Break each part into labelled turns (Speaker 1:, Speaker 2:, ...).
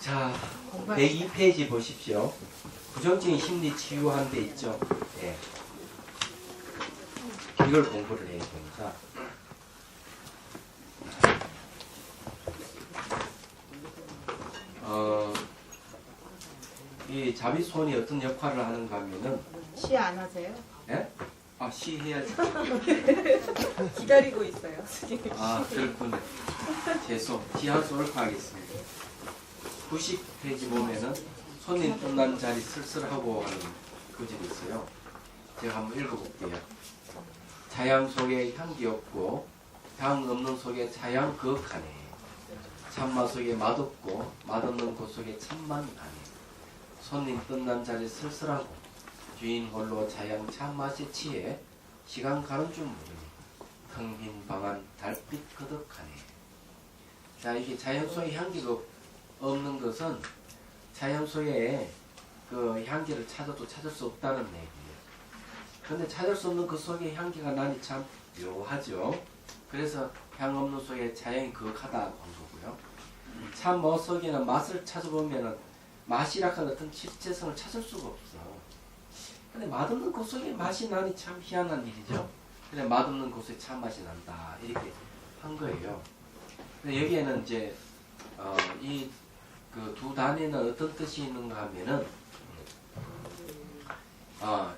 Speaker 1: 자, 102페이지 보십시오. 부정적인 심리 치유하는 데 있죠. 예. 이걸 공부를 해야 됩니다. 이 자비손이 어떤 역할을 하는가 하면은
Speaker 2: 시 안 하세요?
Speaker 1: 예? 아, 시 해야지.
Speaker 2: 기다리고 있어요.
Speaker 1: 아, 그렇군요. 죄송. 시한수 옳파하겠습니다. 90페이지 보면은 손님 끝난 자리 쓸쓸하고 하는 구절이 있어요. 제가 한번 읽어볼게요. 자양 속에 향기 없고 향 없는 속에 자양 거역하네. 참맛 속에 맛없고 맛없는 곳 속에 참만 아네. 손님 끝난 자리 쓸쓸하고 주인 홀로 자양 참맛에 취해 시간 가는 줄 모르니 텅 빈 방안 달빛 거덕하네. 자, 이게 자연 속에 향기가 없는 것은 자연 속에 그 향기를 찾아도 찾을 수 없다는 얘기예요. 그런데 찾을 수 없는 그 속에 향기가 나니 참 묘하죠. 그래서 향 없는 속에 자연이 거역하다 한 거고요. 참 뭐 속에는 맛을 찾아보면은 맛이라는 어떤 실제성을 찾을 수가 없어. 근데 맛없는 그 속에 맛이 나니 참 희한한 일이죠. 근데 맛없는 곳에 참 맛이 난다 이렇게 한 거예요. 근데 여기에는 이제 이 그 두 단에는 어떤 뜻이 있는가 하면은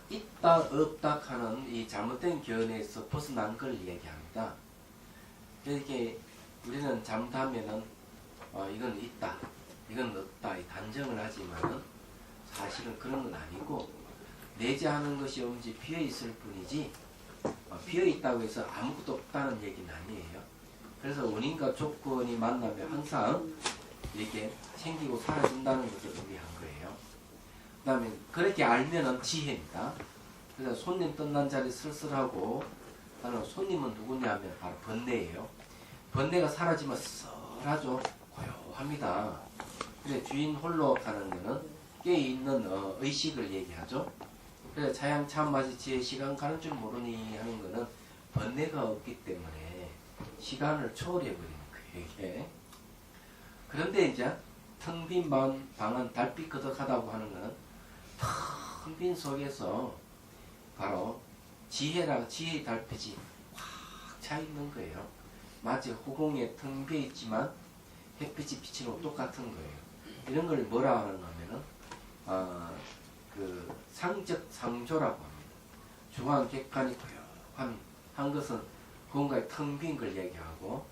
Speaker 1: 있다 없다 하는 이 잘못된 견해에서 벗어난 걸 얘기합니다. 이렇게 우리는 잘못하면은 이건 있다, 이건 없다 이 단정을 하지만은 사실은 그런 건 아니고 내재하는 것이 없는지 비어 있을 뿐이지 비어 있다고 해서 아무것도 없다는 얘기는 아니에요. 그래서 원인과 조건이 만나면 항상 이렇게 생기고 사라진다는 것을 의미한 거예요. 그 다음에 그렇게 알면은 지혜입니다. 그래서 손님 떠난 자리 쓸쓸하고 손님은 누구냐 하면 바로 번뇌예요. 번뇌가 사라지면 썰하죠. 고요합니다. 근데 주인 홀로 가는 거는 깨어있는 의식을 얘기하죠. 그래서 자양 참맛이 지혜 시간 가는 줄 모르니 하는 거는 번뇌가 없기 때문에 시간을 초월해버리는 거예요. 이게. 그런데 이제 텅 빈 방은 달빛 거덕하다고 하는 거는 텅 빈 속에서 바로 지혜의 달빛이 확 차 있는 거예요. 마치 허공에 텅 비어 있지만 햇빛이 비치는 것 똑같은 거예요. 이런 걸 뭐라 하는가 하면은 그 상적 상조라고 합니다. 중앙 객관이 고요한 것은 뭔가에 텅 빈 걸 얘기하고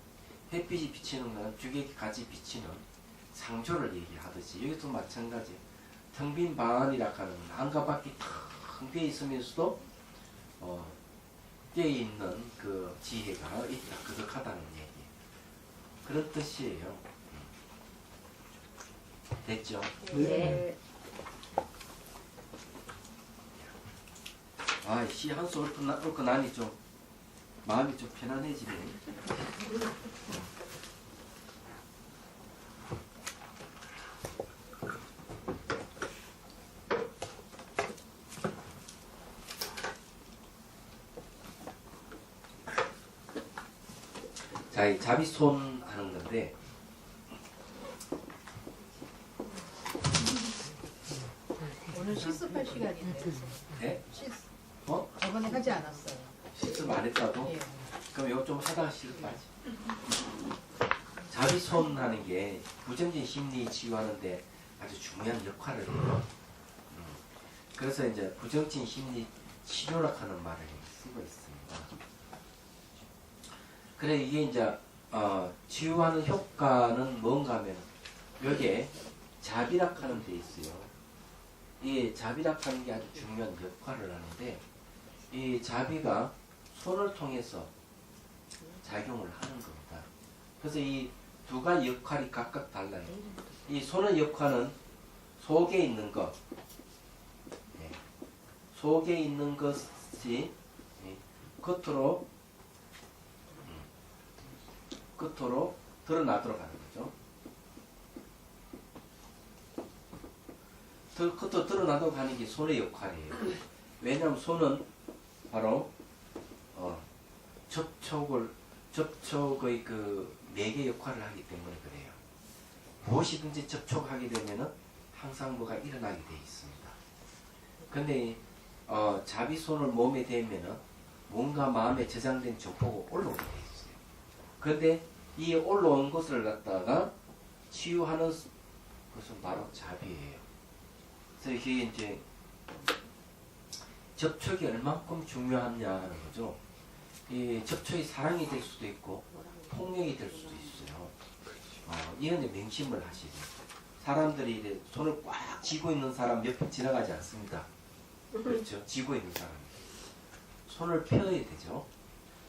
Speaker 1: 햇빛이 비치는 것은 주객이 같이 비치는 상조를 얘기하듯이 여기도 마찬가지. 텅 빈 방안이라 하는 안과 밖이 텅 비어 있으면서도 깨어있는 그 지혜가 있다, 거덕하다는 얘기. 그런 뜻이에요. 됐죠?
Speaker 2: 네.
Speaker 1: 아, 시 한 수 읊고 나니 좀 마음이 좀 편안해지네. 자, 이 자비손 하는 건데
Speaker 2: 오늘 실습할 시간인데.
Speaker 1: 네?
Speaker 2: 실습.
Speaker 1: 저번에
Speaker 2: 하지 않았어요.
Speaker 1: 실습 안 했다고?
Speaker 2: 예.
Speaker 1: 그럼 이거 좀 하다가 실습하지. 자비손 하는 게 부정적인 심리 치유하는데 아주 중요한 역할을 해요. 그래서 이제 부정적인 심리 치료라 하는 말을 쓰고 있습니다. 그래 이게 이제 치유하는 효과는 뭔가 하면 여기에 자비락 하는 데 있어요. 이 자비락 하는 게 아주 중요한 역할을 하는데 이 자비가 손을 통해서 작용을 하는 겁니다. 그래서 이 두 가지 역할이 각각 달라요. 이 손의 역할은 속에 있는 것, 속에 있는 것이 겉으로 드러나도록 하는 거죠. 겉으로 드러나도록 하는 게 손의 역할이에요. 왜냐하면 손은 바로 접촉의 그 매개 역할을 하기 때문에 그래요. 무엇이든지 접촉하게 되면은 항상 뭐가 일어나게 돼 있습니다. 근데 자비손을 몸에 대면은 뭔가 마음에 저장된 정보가 올라오게 돼 있어요. 근데 이 올라온 것을 갖다가 치유하는 것은 바로 자비예요. 그래서 이게 이제 접촉이 얼만큼 중요하냐는 거죠. 이 접촉이 사랑이 될 수도 있고 폭력이 될 수도 있어요. 이런 데 명심을 하시고 사람들이 이제 손을 꽉 쥐고 있는 사람 옆에 지나가지 않습니다. 그렇죠? 쥐고 있는 사람 손을 펴야 되죠.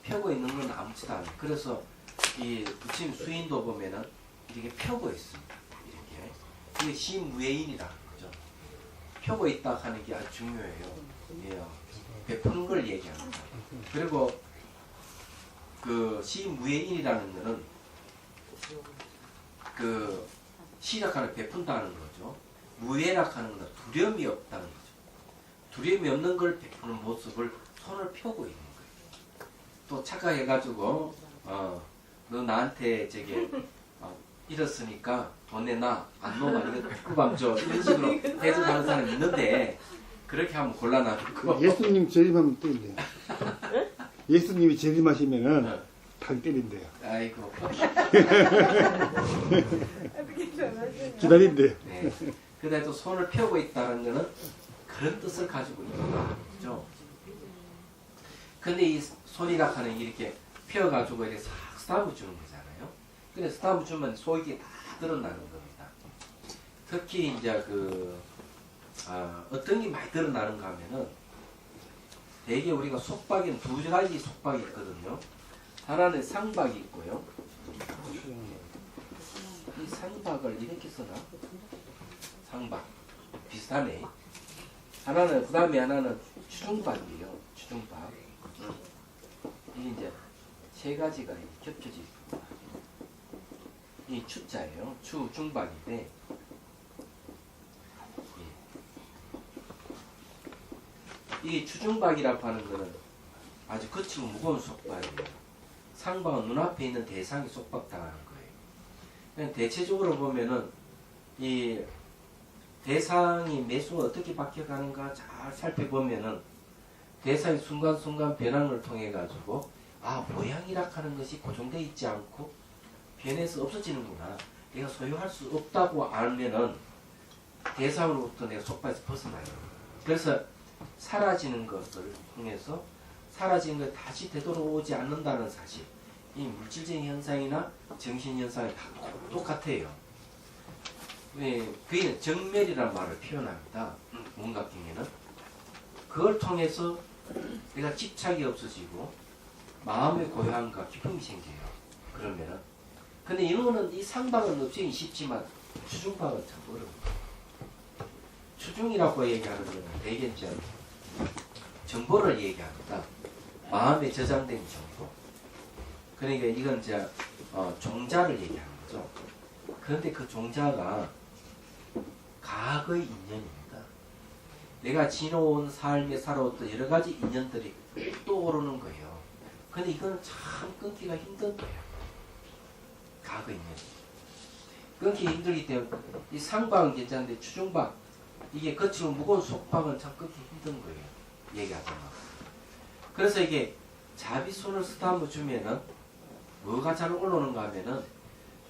Speaker 1: 펴고 있는 건 아무렇지도 않아요. 그래서 이 부처님 수인도 보면은 이렇게 펴고 있습니다. 이렇게 이게 시무예인이라는 거죠. 펴고 있다 하는 게 아주 중요해요. 예, 베푸는 걸 얘기합니다. 그리고 그 시무예인이라는 거는 그 시작하는 베푼다는 거죠. 무예락하는 건 두려움이 없다는 거죠. 두려움이 없는 걸 베푸는 모습을 손을 펴고 있는 거예요. 또 착각해가지고 너 나한테 저게 잃었으니까 돈 내놔 안 놓으면 이거 축구밤 줘 이런 식으로 해석하는 사람이 있는데 그렇게 하면 곤란하고
Speaker 3: 예수님 재림하면 때린대요. 예수님이 재림하시면은 당 때린대요.
Speaker 1: 아이고
Speaker 3: 기다린대요.
Speaker 1: 네. 그래도 손을 펴고 있다는 거는 그런 뜻을 가지고 있다. 그죠? 근데 이 손이라 하는 게 이렇게 펴가지고 이렇게 싹 스타브 주는 거잖아요. 근데 스타브 주면 속이 다 드러나는 겁니다. 특히 이제 어떤 게 많이 드러나는가 하면은 대개 우리가 속박에는 두 가지 속박이 있거든요. 하나는 상박이 있고요. 이 상박을 이렇게 써나? 상박. 비슷하네. 하나는, 그 다음에 하나는 추중박이에요. 추중박. 이게 이제 세 가지가 겹쳐져 있습니다. 이 추자예요. 추중박인데, 이 추중박이라고 하는 거는 아주 거치고 무거운 속박이에요. 상박은 눈앞에 있는 대상이 속박당하는 거예요. 그냥 대체적으로 보면은 이 대상이 매 순간 어떻게 바뀌어가는가 잘 살펴보면은 대상이 순간순간 변화를 통해 가지고 모양이라 하는 것이 고정되어 있지 않고 변해서 없어지는구나. 내가 소유할 수 없다고 알면은 대상으로부터 내가 속박에서 벗어나요. 그래서 사라지는 것을 통해서 사라진 것 다시 되돌아오지 않는다는 사실. 이 물질적인 현상이나 정신 현상이 다 똑같아요. 그게 정멸이라는 말을 표현합니다. 문각경에는 그걸 통해서 내가 집착이 없어지고 마음의 고요함과 기쁨이 생겨요. 그러면은 근데 이거는 이 상박은 없애기 쉽지만 추중박은 참 어렵다. 추중이라고 얘기하는 거는 대개 이제 정보를 얘기합니다. 마음에 저장된 정보. 그러니까 이건 이제 종자를 얘기하는 거죠. 그런데 그 종자가 과거의 인연입니다. 내가 지나온 삶에 살아왔던 여러 가지 인연들이 떠오르는 거예요. 근데 이거는 참 끊기가 힘든 거예요. 과거 인연. 끊기 힘들기 때문에 이 상박은 괜찮은데 추중박 이게 거치고 무거운 속박은 참 끊기 힘든 거예요. 얘기하자면. 그래서 이게 자비손을 쓰다듬어 주면은 뭐가 잘 올라오는가 하면은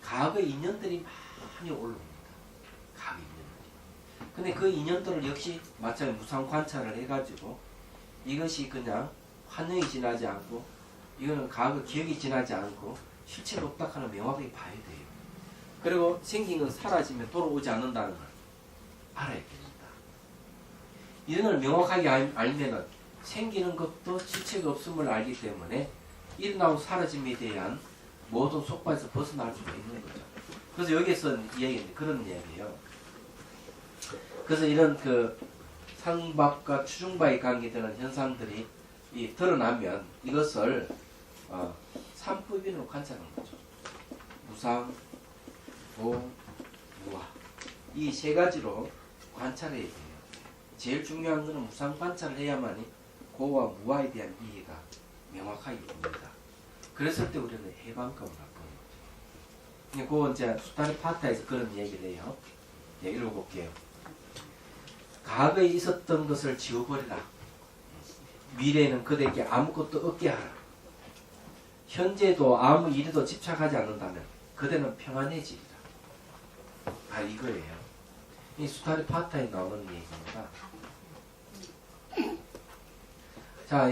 Speaker 1: 과거 인연들이 많이 올라옵니다. 과거 인연들이. 근데 그 인연들을 역시 마찬가지 무상 관찰을 해가지고 이것이 그냥 환영이 지나지 않고 이거는 과거 기억이 지나지 않고 실체가 없다 하는 명확하게 봐야 돼요. 그리고 생긴 건 사라지면 돌아오지 않는다는 걸 알아야 됩니다. 이런 걸 명확하게 알면은 생기는 것도 실체가 없음을 알기 때문에 일어나고 사라짐에 대한 모든 속박에서 벗어날 수가 있는 거죠. 그래서 여기서 이야기는 그런 이야기예요. 그래서 이런 그 상박과 추중박에 관계되는 현상들이 드러나면 이것을 삼법인으로 관찰하는 거죠. 무상, 고, 무화. 이 세 가지로 관찰해야 돼요. 제일 중요한 것은 무상 관찰을 해야만이 고와 무화에 대한 이해가 명확하게 옵니다. 그랬을 때 우리는 해방감을 갖는 거죠. 그거 이제 수타리 파타에서 그런 얘기를 해요. 네, 읽어볼게요. 과거에 있었던 것을 지워버리라. 미래에는 그대에게 아무것도 없게 하라. 현재도 아무 일에도 집착하지 않는다면 그대는 평안해지리라. 아, 이거예요. 이 수타리 파타에 나오는 얘기입니다. 자,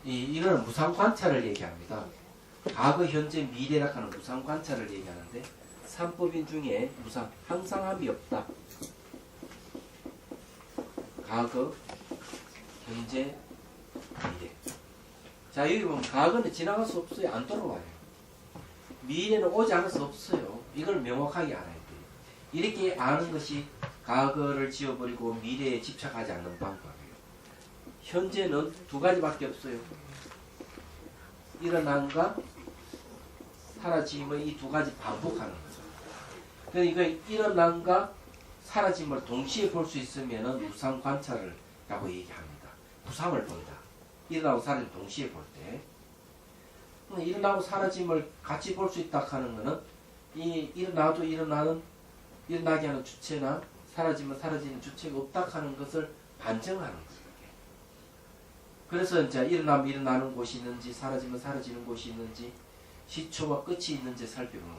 Speaker 1: 이거는 무상관찰을 얘기합니다. 과거, 현재, 미래라 하는 무상관찰을 얘기하는데, 삼법인 중에 무상, 항상함이 없다. 과거, 현재, 미래. 자, 여기 보면 과거는 지나갈 수 없어요. 안 돌아와요. 미래는 오지 않을 수 없어요. 이걸 명확하게 알아야 돼요. 이렇게 아는 것이 과거를 지워버리고 미래에 집착하지 않는 방법이에요. 현재는 두 가지밖에 없어요. 일어남과 사라짐의 이 두 가지 반복하는 거죠. 그러니까 이거 일어남과 사라짐을 동시에 볼 수 있으면 무상 관찰을 라고 얘기합니다. 무상을 본다. 일어나고 사라짐 동시에 볼 때. 일어나고 사라짐을 같이 볼 수 있다 하는 것은 이 일어나도 일어나게 하는 주체나 사라지면 사라지는 주체가 없다 하는 것을 반증하는 거예요. 그래서 이제 일어나면 일어나는 곳이 있는지 사라지면 사라지는 곳이 있는지 시초와 끝이 있는지 살펴보는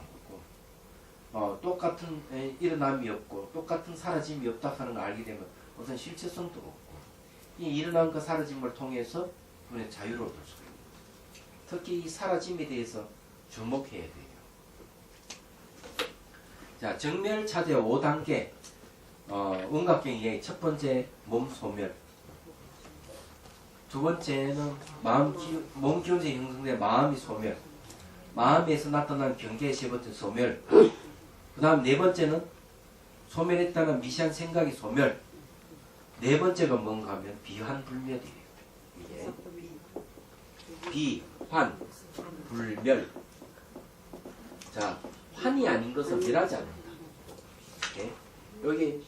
Speaker 1: 거고, 똑같은 일어남이 없고 똑같은 사라짐이 없다 하는 걸 알게 되면 우선 실체성도 없고, 이 일어남과 사라짐을 통해서 우리는 자유를 얻을 수가 있는 거죠. 특히 이 사라짐에 대해서 주목해야 돼요. 자, 정멸차대 5단계 음각경의 첫 번째 몸 소멸, 두 번째는 몸 기운에 형성된 마음이 소멸, 마음에서 나타난 경계의 세 번째 소멸, 그 다음 네 번째는 소멸했다는 미시한 생각이 소멸, 네 번째가 뭔가 하면 비환불멸이에요. 이게 비환불멸. 자, 환이 아닌 것은 멸하지 않는다. 네? 여기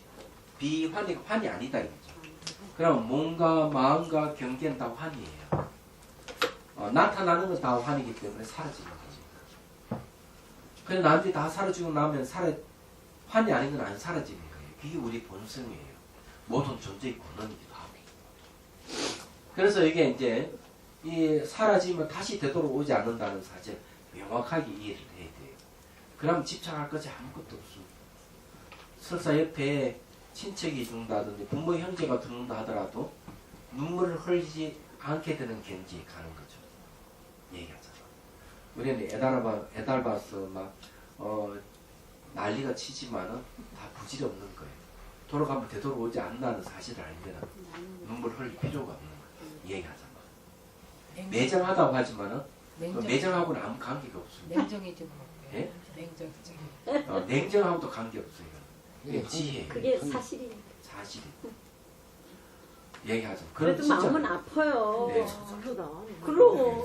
Speaker 1: 환이 아니다 이거죠. 그럼 몸과 마음과 경계는 다 환이에요. 나타나는 건 다 환이기 때문에 사라지는 거죠. 그래서 나중에 다 사라지고 나면 환이 아닌 건 안 사라지는 거예요. 그게 우리 본성이에요. 모든 존재의 근원이기도 하고. 그래서 이게 이제 이 사라지면 다시 되돌아오지 않는다는 사실 명확하게 이해를 해야 돼요. 그럼 집착할 것이 아무것도 없습니다. 설사 옆에 친척이 죽는다든지 부모 형제가 죽는다 하더라도 눈물을 흘리지 않게 되는 경지에 가는 거죠. 얘기하잖아. 우리는 애달봐서 막 난리가 치지만은 다 부질이 없는 거예요. 돌아가면 되돌아오지 않는다는 사실을 알면 눈물 흘릴 필요가 없는 거예요. 얘기하잖아. 매정하다고 하지만은 매정하고는 아무 관계가 없습니다.
Speaker 2: 냉정해지고.
Speaker 1: 예?
Speaker 2: 냉정.
Speaker 1: 냉정하고도 관계없어요. 이게 지혜예요.
Speaker 4: 그게 사실이에요.
Speaker 1: 사실이. 얘기하죠.
Speaker 4: 그래도 마음은 아파요.
Speaker 1: 네.
Speaker 4: 그럼.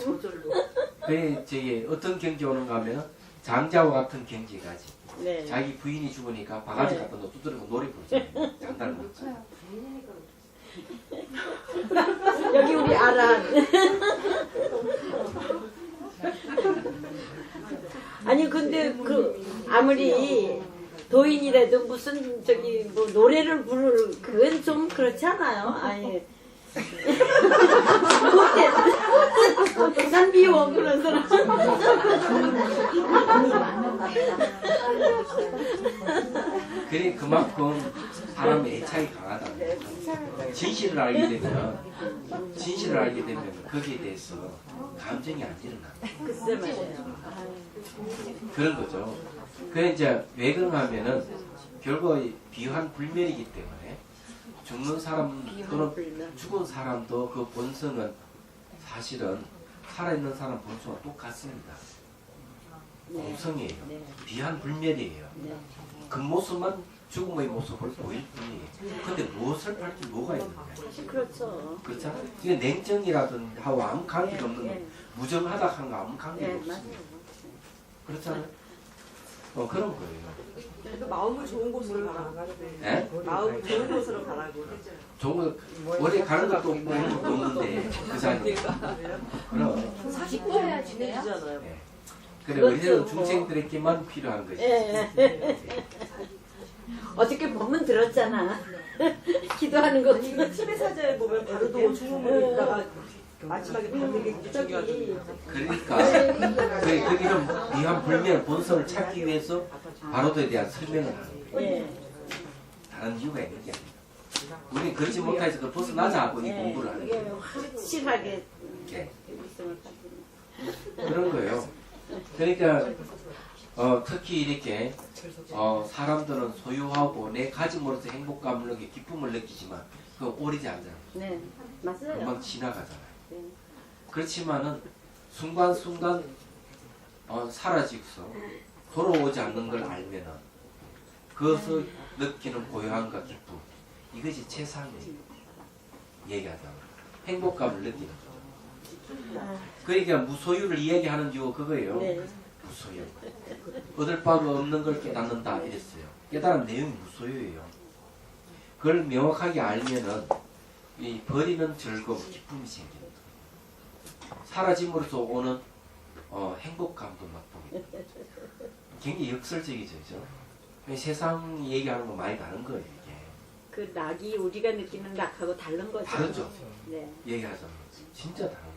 Speaker 1: 그게 저기 어떤 경지 오는가 하면 장자와 같은 경지가지.
Speaker 4: 네.
Speaker 1: 자기 부인이 죽으니까 바가지
Speaker 4: 네.
Speaker 1: 갖다 놓고 두드리고 노래 부르잖아요. 장단을 놓잖아요.
Speaker 4: 여기 우리 아란. 아니 근데 아무리 도인이라도 무슨 뭐 노래를 부를 그건 좀 그렇지 않아요? 아니 난 미워 그런 사람.
Speaker 1: 그래 그만큼 사람의 애착이 강하다는 거죠. 진실을 알게 되면 거기에 대해서 감정이 안 일어나.
Speaker 4: 글쎄 말이에요.
Speaker 1: 그런 거죠. 그래 이제 왜 그러냐면은 결국 비환불멸이기 때문에 죽는 사람 또는 죽은 사람도 그 본성은 사실은 살아있는 사람 본성과 똑같습니다. 공성이에요. 비환불멸이에요. 그 모습만 죽음의 모습을 보일 뿐이에요. 근데 무엇을 밝히 뭐가 있느냐.
Speaker 4: 그렇죠.
Speaker 1: 그렇잖아요. 이게 냉정이라든지 하고 아무 관계가 없는 거, 무정하다 하는 거 아무 관계가 없습니다. 그렇잖아요. 그런 거예요.
Speaker 5: 마음을 좋은 곳으로 가라.
Speaker 1: 예?
Speaker 5: 마음을 좋은 곳으로 가라고.
Speaker 1: 좋은 거, 원래 가는 것도 없고 하는 것도 없는데 그 자리에. 그럼.
Speaker 2: 기뻐야 지내요?
Speaker 5: 지잖아요.
Speaker 1: 예. 그래
Speaker 4: 그렇죠.
Speaker 1: 우리는 중생들에게만 필요한 것이지.
Speaker 4: 예. 어저께 법문 들었잖아. 기도하는 거.
Speaker 5: 침해 사자에 보면 바로도 중음을 읽다가 마지막에 받는 게
Speaker 4: 저기
Speaker 1: 그러니까 거기는 미한 불면 본성을 찾기 위해서 바로도에 대한 설명을 하는 거예요.
Speaker 4: 예.
Speaker 1: 다른 이유가 있는 게 아니라 우리 그렇지 못해서 그 벗어나자 하고 이 공부를 하는
Speaker 4: 이게
Speaker 1: 거예요.
Speaker 4: 확실하게
Speaker 1: 예.
Speaker 4: 일성을 가지고.
Speaker 1: 그런 거예요. 그러니까 특히 이렇게 사람들은 소유하고 내 가짐으로써 행복감을 느끼 기쁨을 느끼지만 그거 오래지 않잖아요.
Speaker 4: 네, 맞아요.
Speaker 1: 금방 지나가잖아요.
Speaker 4: 네.
Speaker 1: 그렇지만은 순간순간 사라지고서 돌아오지 않는 걸 알면은 그것을 느끼는 고요함과 기쁨 이것이 최상의 얘기하잖아요. 행복감을 느끼는 거죠.
Speaker 4: 아,
Speaker 1: 그러니까 무소유를 이야기하는 이유가 그거예요.
Speaker 4: 네.
Speaker 1: 무소유. 얻을 바가 없는 걸 깨닫는다 이랬어요. 깨달은 내용이 무소유예요. 그걸 명확하게 알면은 이 버리는 즐거움, 기쁨이 생깁니다. 사라짐으로써 오는 행복감도 맛보게 됩니다. 굉장히 역설적이죠, 그죠? 세상 얘기하는 거 많이 다른 거예요, 이게.
Speaker 4: 그 낙이 우리가 느끼는 낙하고 다른 거죠.
Speaker 1: 다르죠.
Speaker 4: 네.
Speaker 1: 얘기하자면 진짜 다른 거예요.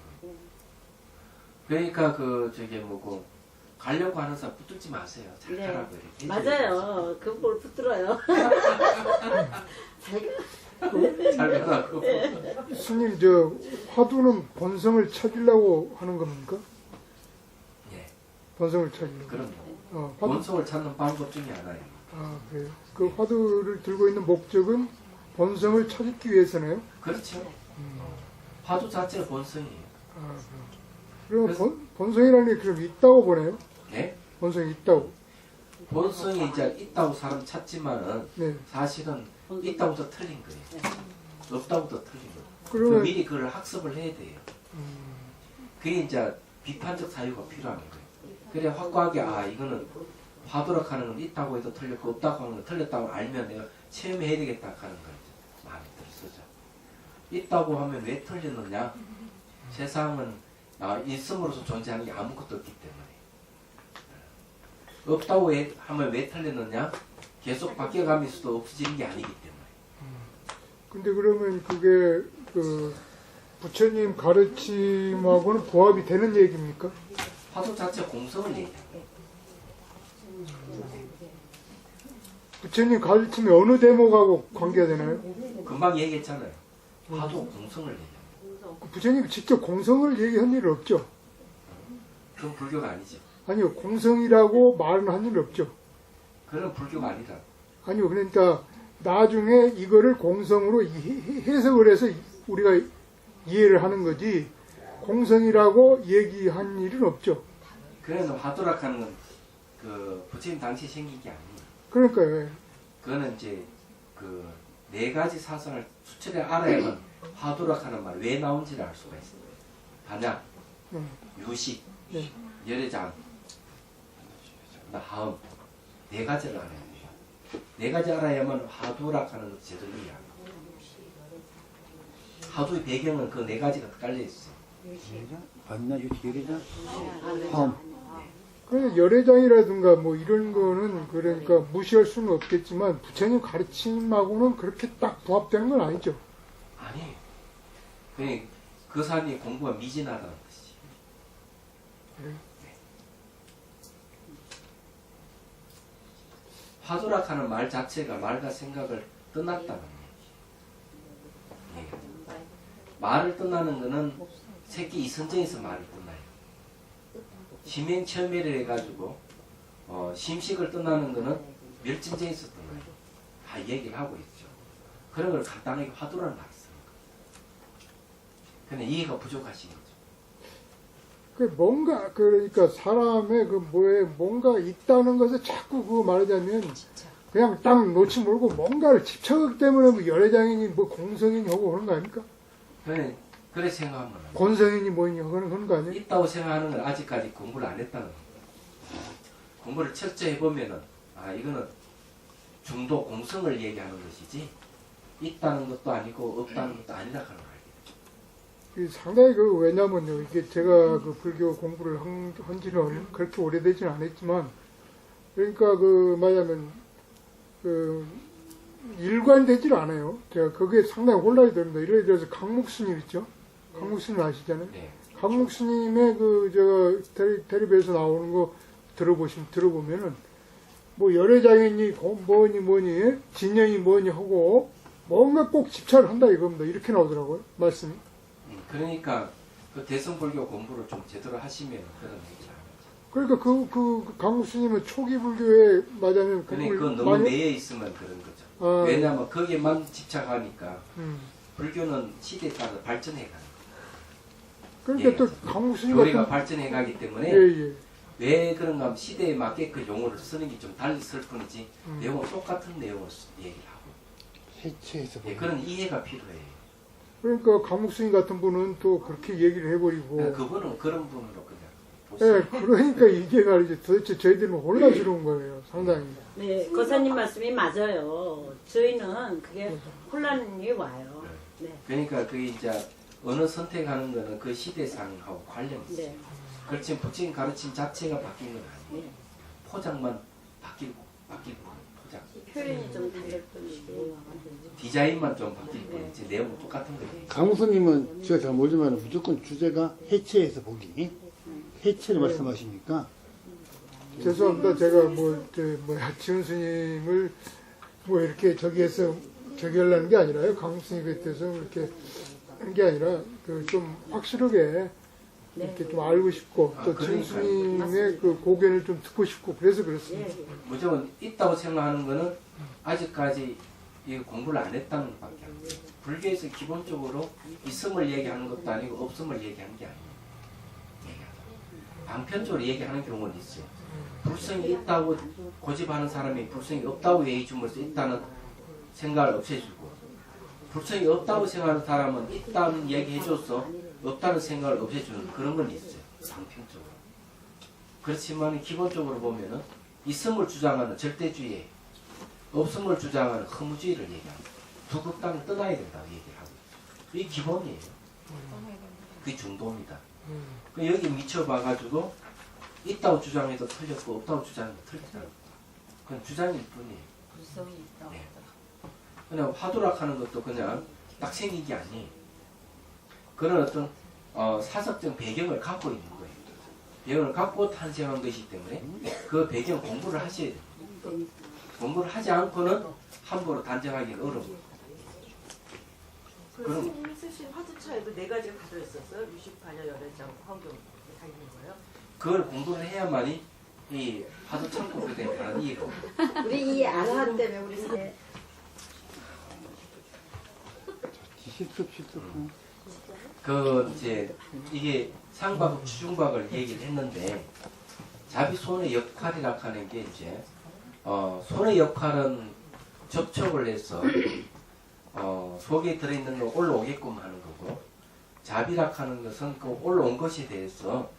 Speaker 1: 그러니까 저게 뭐고 가려고 하는 사람 붙들지 마세요. 잘
Speaker 4: 네.
Speaker 1: 가라고 이렇게.
Speaker 4: 맞아요. 그뭘 붙들어요.
Speaker 1: 잘 가라고.
Speaker 3: 스님 저 화두는 본성을 찾으려고 하는 겁니까?
Speaker 1: 예,
Speaker 3: 본성을 찾으려고.
Speaker 1: 그럼요.
Speaker 3: 화두.
Speaker 1: 본성을 찾는 방법 중에 하나예요.
Speaker 3: 아 그래요. 그 화두를 들고 있는 목적은 본성을 찾기 위해서네요.
Speaker 1: 그렇죠. 화두 자체가 본성이에요.
Speaker 3: 아 그럼 본성이라는 게 그럼 있다고 보네요.
Speaker 1: 네?
Speaker 3: 본성이 있다고.
Speaker 1: 본성이 이제 있다고 사람 찾지만은
Speaker 3: 네.
Speaker 1: 사실은 있다고도 틀린 거예요. 없다고도 틀린 거예요.
Speaker 3: 그러면
Speaker 1: 미리 그걸 학습을 해야 돼요. 그게 이제 비판적 사유가 필요한 거예요. 그래 확고하게 이거는 화두락 하는 건 있다고 해도 틀렸고 없다고 하는 건 틀렸다고 알면 내가 체험해야 되겠다 하는 거예요. 마음에 들어서죠. 있다고 하면 왜 틀렸느냐? 세상은 있음으로써 존재하는 게 아무것도 없기 때문에. 없다고 하면 왜 틀렸느냐? 계속 바뀌어가면서도 없어지는 게 아니기 때문에.
Speaker 3: 근데 그러면 그게 그 부처님 가르침하고는 부합이 되는 얘기입니까?
Speaker 1: 화두 자체 공성을 얘기해요.
Speaker 3: 부처님 가르침이 어느 대목하고 관계가 되나요?
Speaker 1: 금방 얘기했잖아요. 화두 공성을 얘기해요.
Speaker 3: 부처님이 직접 공성을 얘기한 일은 없죠.
Speaker 1: 그건 불교가 아니죠.
Speaker 3: 아니요, 공성이라고 말은 한 일은 없죠.
Speaker 1: 그건 불교가 아니다.
Speaker 3: 아니요, 그러니까 나중에 이거를 공성으로 해석을 해서 우리가 이해를 하는 거지 공성이라고 얘기한 일은 없죠.
Speaker 1: 그래서 화두락 하는 건 그 부처님 당시에 생긴 게 아니에요.
Speaker 3: 그러니까요.
Speaker 1: 그거는 이제 그 네 가지 사상을 수철해 알아야만 화두락 하는 말 왜 나온지를 알 수가 있어요. 반약, 유식,
Speaker 3: 네.
Speaker 1: 열애장, 하음 네 가지를 알아야 돼요. 네 가지 알아야만 화두락 하는 것 제대로 이해합니다. 화두의 배경은 그 네 가지가 깔려 있어요.
Speaker 6: 봤나 유티리자?
Speaker 3: 그래서 열애장이라든가 뭐 이런 거는 그러니까 무시할 수는 없겠지만 부처님 가르침하고는 그렇게 딱 부합되는 건 아니죠.
Speaker 1: 아니, 그 사람이 공부가 미진하다는 뜻이지.
Speaker 3: 그래요?
Speaker 1: 화두락하는 말 자체가 말과 생각을 떠났다는 얘기. 말을 떠나는 것은 새끼 이선정에서 말을 떠나요. 심행처멸을 해가지고 심식을 떠나는 것은 멸진정에서 떠나요. 다 얘기를 하고 있죠. 그런 걸 간단하게 화두라는 말을 쓰는 거예요. 근데 이해가 부족하신 거죠.
Speaker 3: 그 뭔가 그러니까 사람의 그 뭐에 뭔가 있다는 것을 자꾸 그거 말하자면 그냥 딱 놓지 말고 뭔가를 집착하기 때문에 뭐 열애장이니 뭐 공성이니 하고 그런 거 아닙니까?
Speaker 1: 그래 생각하면 안 돼요.
Speaker 3: 권성이니 뭐니 그런 거 아니에요?
Speaker 1: 있다고 생각하는 건 아직까지 공부를 안 했다는 거예요. 공부를 철저히 해보면은 이거는 중도 공성을 얘기하는 것이지 있다는 것도 아니고 없다는 것도 아니라 하는 거예요.
Speaker 3: 상당히 왜냐면요, 이게 제가 그 불교 공부를 한 지는 그렇게 오래되지는 않았지만, 그러니까 말하자면, 일관되질 않아요. 제가 그게 상당히 혼란이 됩니다. 예를 들어서 강목스님 있죠? 강목스님 아시잖아요?
Speaker 1: 네.
Speaker 3: 강목스님의 제가 텔레비에서 나오는 거 들어보면은, 뭐, 열애장이니, 뭐니, 진영이 뭐니 하고, 뭔가 꼭 집착을 한다 이겁니다. 이렇게 나오더라고요, 말씀이.
Speaker 1: 그러니까 그 대승불교 공부를 좀 제대로 하시면 그런 얘기죠.
Speaker 3: 그러니까 강목스님은 초기 불교에 맞으면
Speaker 1: 그러니까 그건 너무 내에 있으면 그런 거죠. 왜냐하면 거기에만 집착하니까 불교는 시대에 따라 발전해 가는 거예요.
Speaker 3: 그러니까
Speaker 1: 예.
Speaker 3: 또 강목스님
Speaker 1: 교리가
Speaker 3: 같은
Speaker 1: 발전해 가기 때문에
Speaker 3: 예.
Speaker 1: 왜 그런가 하면 시대에 맞게 그 용어를 쓰는 게 좀 달리 쓸 뿐이지 내용은 똑같은 내용을 얘기를 하고
Speaker 6: 해체해서
Speaker 1: 예, 그런 이해가 필요해요.
Speaker 3: 그러니까 강목스님 같은 분은 또 그렇게 얘기를 해버리고
Speaker 1: 그분은 그런 분으로 그냥 보세요.
Speaker 3: 예, 그러니까 이게 말이죠. 도대체 저희들은 혼란스러운 거예요, 상당히.
Speaker 4: 네, 거사님 말씀이 맞아요. 저희는 그게 혼란이 와요. 네.
Speaker 1: 그러니까 그게 이제 어느 선택하는 거는 그 시대상하고 관련이 있어요.
Speaker 4: 네.
Speaker 1: 그렇지만 부처님 가르침 자체가 바뀐 건 아니에요.
Speaker 4: 네.
Speaker 1: 포장만 바뀔 뿐, 포장.
Speaker 4: 표현이 좀 다를 뿐이지.
Speaker 1: 디자인만 좀 바뀔 뿐이지 내용은 똑같은 거예요.
Speaker 6: 강무선님은 제가 잘 모르지만 무조건 주제가 해체해서 보기. 해체를 말씀하시니까
Speaker 3: 죄송합니다. 제가 지은 스님을 이렇게 저기에서 저기 하려는 게 아니라요. 강목스님에 대해서 이렇게 한 게 아니라 좀 확실하게 이렇게 좀 알고 싶고 또 지은 스님의 그 고견을 좀 듣고 싶고 그래서 그렇습니다.
Speaker 1: 무조건 있다고 생각하는 거는 아직까지 이 공부를 안 했다는 것밖에 안 돼요. 불교에서 기본적으로 있음을 얘기하는 것도 아니고 없음을 얘기하는 게 아니에요. 방편적으로 얘기하는 경우는 있어요. 불성이 있다고 고집하는 사람이 불성이 없다고 얘기해 줌으로써 있다는 생각을 없애주고 불성이 없다고 생각하는 사람은 있다는 얘기해줘서 없다는 생각을 없애주는 그런 건 있어요. 방편적으로. 그렇지만 기본적으로 보면은 있음을 주장하는 절대주의, 없음을 주장하는 허무주의를 얘기합니다. 두 극단을 떠나야 된다고 얘기를 하고 있죠. 이게 기본이에요. 그게 중도입니다. 여기 미쳐봐가지고 있다고 주장해도 틀렸고 없다고 주장해도 틀리다는 거. 그건 주장일 뿐이에요.
Speaker 2: 불성이 있다.
Speaker 1: 네. 그냥 화두락하는 것도 그냥 딱 생긴 게 아니에요. 그런 어떤 사석적 배경을 갖고 있는 거예요. 배경을 갖고 탄생한 것이기 때문에 그 배경 공부를 하셔야 돼요. 공부를 하지 않고는 함부로 단정하기는 어려워요.
Speaker 5: 그 스님이 쓰신 화두차에도 네 가지가 다 들어있었어요? 유식파녀, 열애장, 화경 다 있는 거예요?
Speaker 1: 그걸 공부를 해야만이 이 화두 창고에 대한 이해가 옵니다.
Speaker 4: 우리 이 아라한 때문에 우리 세
Speaker 6: 실습.
Speaker 1: 이제 이게 상박, 추중박을 얘기를 했는데 자비손의 역할이라 하는 게 이제 손의 역할은 접촉을 해서 속에 들어있는 거 올라오게끔 하는 거고 자비라 하는 것은 그 올라온 것에 대해서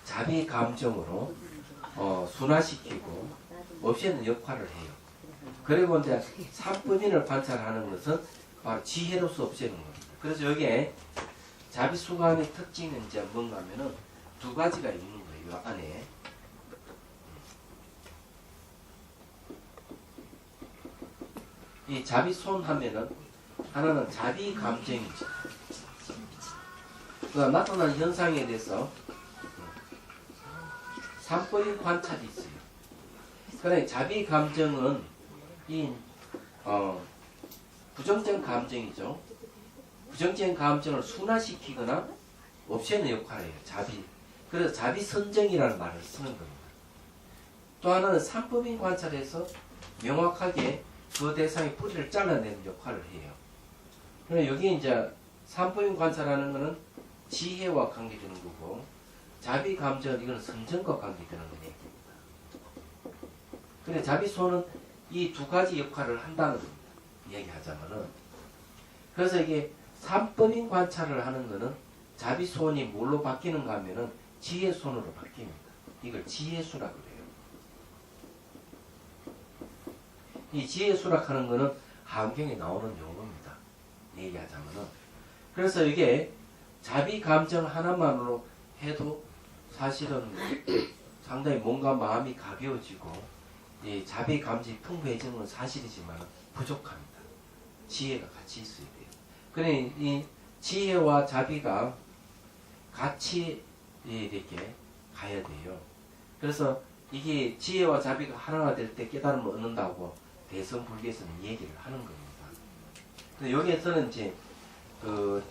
Speaker 1: 자비 감정으로 순화시키고 없애는 역할을 해요. 그리고 이제 삼법인을 관찰하는 것은 바로 지혜로서 없애는 겁니다. 그래서 여기에 자비수관의 특징은 이제 뭔가 하면은 두 가지가 있는 거예요. 이 안에. 이 자비손 하면은 하나는 자비 감정이죠. 그러니까 나타나는 현상에 대해서 삼법인 관찰이 있어요. 그러니까 자비 감정은 이 부정적 감정이죠. 부정적 감정을 순화시키거나 없애는 역할을 해요. 자비. 그래서 자비선정이라는 말을 쓰는 겁니다. 또 하나는 삼법인 관찰에서 명확하게 그 대상의 뿌리를 잘라내는 역할을 해요. 그럼 여기 이제 삼법인 관찰하는 것은 지혜와 관계되는 거고 자비 감정 이거는 선정과 관계되는 거예요. 근데 자비소는 이 두 가지 역할을 한다는 겁니다. 얘기하자면은. 그래서 이게 삼법인 관찰을 하는 거는 자비손이 뭘로 바뀌는가 하면은 지혜손으로 바뀝니다. 이걸 지혜수라고 그래요. 이 지혜수락 하는 거는 한경에 나오는 용어입니다. 얘기하자면은. 그래서 이게 자비 감정 하나만으로 해도 사실은 상당히 몸과 마음이 가벼워지고 이 자비 감정이 풍부해지는 건 사실이지만 부족합니다. 지혜가 같이 있어야 돼요. 그래 이 지혜와 자비가 같이 이렇게 가야 돼요. 그래서 이게 지혜와 자비가 하나가 될 때 깨달음을 얻는다고 대성불교에서는 얘기를 하는 겁니다. 근데 여기에서는 이제 그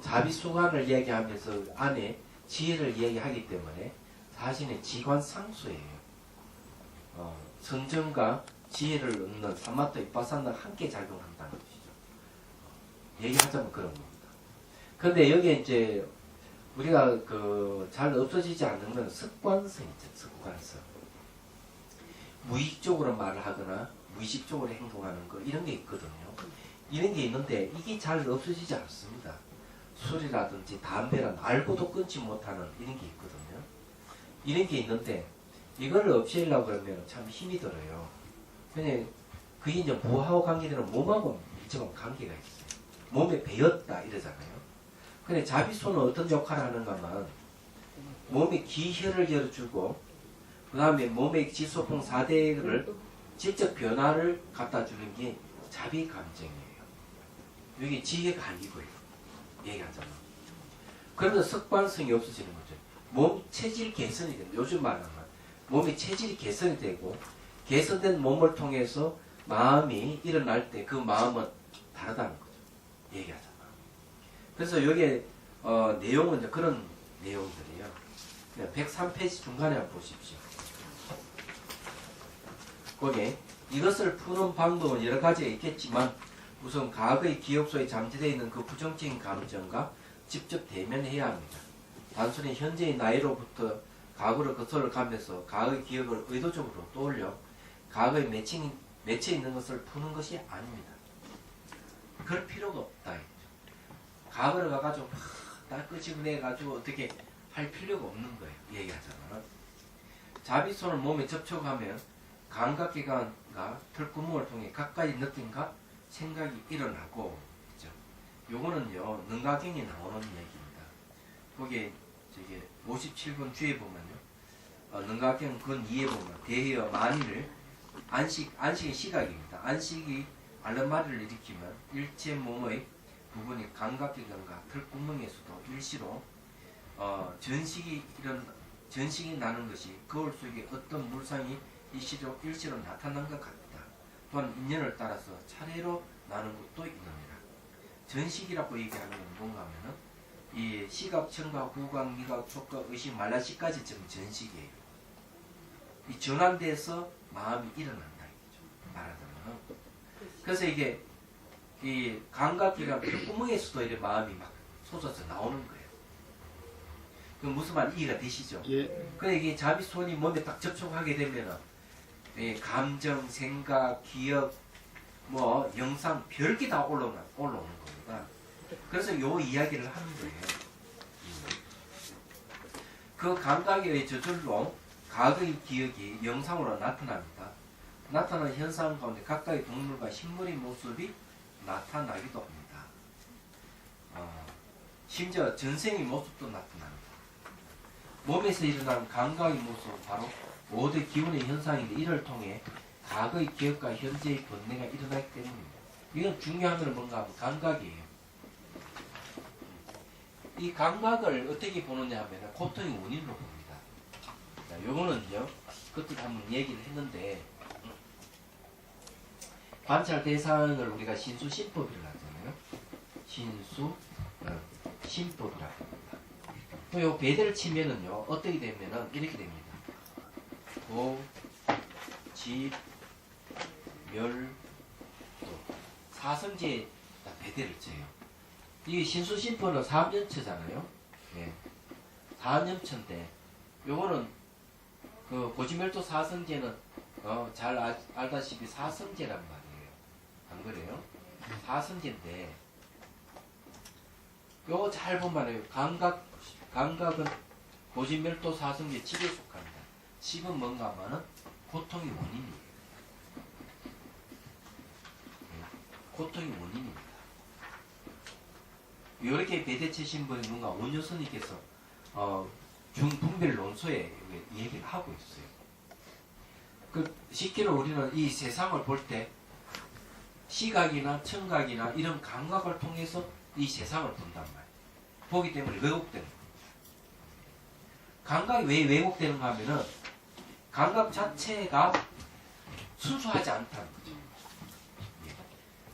Speaker 1: 자비수관을 얘기하면서 안에 지혜를 얘기하기 때문에 사실은 지관상수예요. 선정과 지혜를 얻는 사마토 이빠사나 함께 작용한다는 것이죠. 얘기하자면 그런 겁니다. 근데 여기에 이제 우리가 그 잘 없어지지 않는 건 습관성이죠. 습관성. 무의식적으로 말을 하거나 무의식적으로 행동하는 거 이런 게 있거든요. 이런 게 있는데 이게 잘 없어지지 않습니다. 술이라든지 담배라든지 알고도 끊지 못하는 이런 게 있거든요. 이런 게 있는데 이거를 없애려고 그러면 참 힘이 들어요. 그냥 그게 이제 뭐하고 관계되는 몸하고 밀접한 관계가 있어요. 몸에 배었다 이러잖아요. 근데 자비소는 어떤 역할을 하는가만 몸에 기혈을 열어주고 그 다음에 몸의 지소풍 4대를 직접 변화를 갖다 주는 게 자비 감정이에요. 여기 지혜가 아니고요. 얘기하잖아. 그러면 습관성이 없어지는 거죠. 몸 체질 개선이 됩니다. 요즘 말하면 몸의 체질이 개선이 되고 개선된 몸을 통해서 마음이 일어날 때 그 마음은 다르다는 거죠. 얘기하잖아. 그래서 여기에 내용은 이제 그런 내용들이에요. 103페이지 중간에 한번 보십시오. 거기에 이것을 푸는 방법은 여러 가지가 있겠지만 우선 과거의 기억 속에 잠재되어 있는 그 부정적인 감정과 직접 대면해야 합니다. 단순히 현재의 나이로부터 과거로 거슬러 가면서 과거의 기억을 의도적으로 떠올려 과거에 맺혀 있는 것을 푸는 것이 아닙니다. 그럴 필요가 없다. 과거를 가가지고 딱 끄집어내가지고 어떻게 할 필요가 없는 거예요. 얘기하잖아. 자비손을 몸에 접촉하면 감각기관과 털구멍을 통해 가까이 느낌과 생각이 일어나고, 그죠? 요거는요, 능가경에 나오는 얘기입니다. 거기에, 57번 주에 보면요, 능가경 근 2에 보면, 대해여 만일, 안식의 시각입니다. 안식이 알른마리를 일으키면, 일체 몸의 부분이 감각기관과 털구멍에서도 일시로, 전식이 나는 것이 거울 속에 어떤 물상이 일시로 나타난 것 같다. 또한 인연을 따라서 차례로 나는 것도 있느니라. 전식이라고 얘기하는 건 뭔가 하면은 이 시각, 청각, 후각, 미각, 촉각, 의식, 말라식까지 전부 전식이에요. 이 전환돼서 마음이 일어난다. 말하자면. 그래서 이게 이 감각기관 구멍에서도 이렇게 마음이 막 솟아서 나오는 거예요. 그 무슨 말 이해가 되시죠?
Speaker 6: 예.
Speaker 1: 근데 이게 자비손이 몸에 딱 접촉하게 되면은 감정, 생각, 기억, 뭐 영상 별게 다 올라오는 겁니다. 그래서 요 이야기를 하는 거예요. 그 감각의 저절로 과거의 기억이 영상으로 나타납니다. 나타나는 현상 가운데 각각의 동물과 식물의 모습이 나타나기도 합니다. 심지어 전생의 모습도 나타납니다. 몸에서 일어나는 감각의 모습은 바로 모두 기운의 현상인데 이를 통해 과거의 기억과 현재의 번뇌가 일어나기 때문입니다. 이건 중요한 건 뭔가 하면 감각이에요. 이 감각을 어떻게 보느냐 하면 고통의 원인으로 봅니다. 자, 요거는요, 그때 한번 얘기를 했는데, 관찰 대상을 우리가 신수신법이라고 하잖아요. 신수신법이라고 합니다. 요 배대를 치면은요, 어떻게 되면은 이렇게 됩니다. 도, 집, 멸, 도. 사성제에 배대를 쳐요. 이 신수신포는 3년처잖아요. 네. 4년처인데, 요거는 그 고지멸도 사성제는 잘 알다시피 사성제란 말이에요. 안 그래요? 사성제인데, 요거 잘 보면 감각은 고지멸도 사성제 집에 속합니다. 집은 뭔가 하면은 고통의 원인이에요. 고통의 원인입니다. 이렇게 배대체 신부의 누가 원효선님께서 중분별 논소에 얘기를 하고 있어요. 그 실제로 우리는 이 세상을 볼 때 시각이나 청각이나 이런 감각을 통해서 이 세상을 본단 말이에요. 보기 때문에 왜곡되는 거예요. 감각이 왜 왜곡되는가 하면은 감각 자체가 순수하지 않다는 거죠. 예.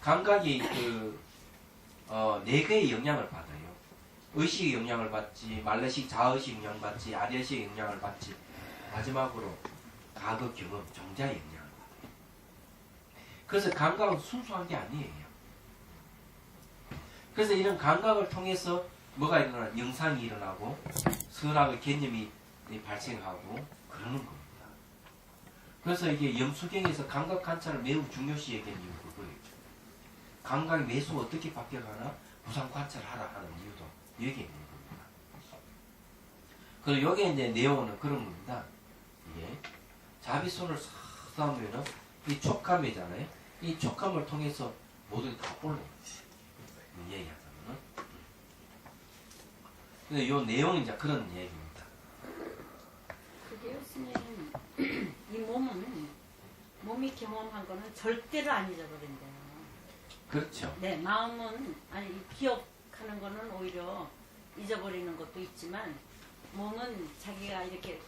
Speaker 1: 감각이 네 개의 영향을 받아요. 의식의 영향을 받지, 말레식 자의식 영향을 받지, 아리아식 영향을 받지, 마지막으로 과거 경험, 정자의 영향을 받아요. 그래서 감각은 순수한 게 아니에요. 그래서 이런 감각을 통해서 뭐가 일어나? 영상이 일어나고 선악의 개념이 발생하고 그러는 겁니다. 그래서 이게 영수경에서 감각 관찰을 매우 중요시 여기는 이유가 그거예요. 감각이 매수 어떻게 바뀌어가나 부상 관찰하라 하는 이유도 여기에 있는 겁니다. 그리고 여기에 이제 내용은 그런 겁니다. 이게 자비손을 싹 쌓으면은 이 촉감이잖아요. 이 촉감을 통해서 모든 다 올라옵니다. 얘기하자면은. 근데 요 내용이 이제 그런 얘기입니다.
Speaker 4: 그게요, 스님. 이 몸이 경험한 거는 절대로 안 잊어버린대요.
Speaker 1: 그렇죠.
Speaker 4: 네, 마음은, 아니, 기억하는 거는 오히려 잊어버리는 것도 있지만, 몸은 자기가 이렇게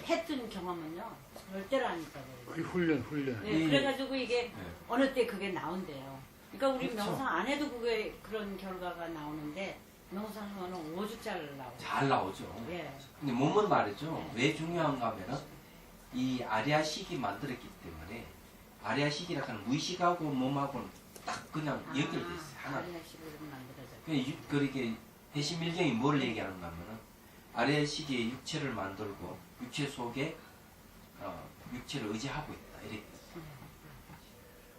Speaker 4: 했던 경험은요, 절대로 안 잊어버려요.
Speaker 6: 훈련.
Speaker 4: 네,
Speaker 1: 예.
Speaker 4: 그래가지고 이게
Speaker 1: 네.
Speaker 4: 어느 때 그게 나온대요. 그러니까 우리
Speaker 1: 그렇죠.
Speaker 4: 명상 안 해도 그게 그런 결과가 나오는데, 명상하면 5주 잘 나오죠.
Speaker 1: 잘 나오죠.
Speaker 4: 예.
Speaker 1: 근데 몸은 말이죠.
Speaker 4: 네.
Speaker 1: 왜 중요한가 하면은 이 아리아식이 만들었기 때문에 아리아식이라 하는 무의식하고 몸하고는 딱 그냥 연결돼 있어요. 하나.
Speaker 4: 아리아식으로 만들어져.
Speaker 1: 그렇게 해심일경이 뭘 얘기하는가 하면은 아리아식이 육체를 만들고 육체 속에 육체를 의지하고 있다. 이렇게.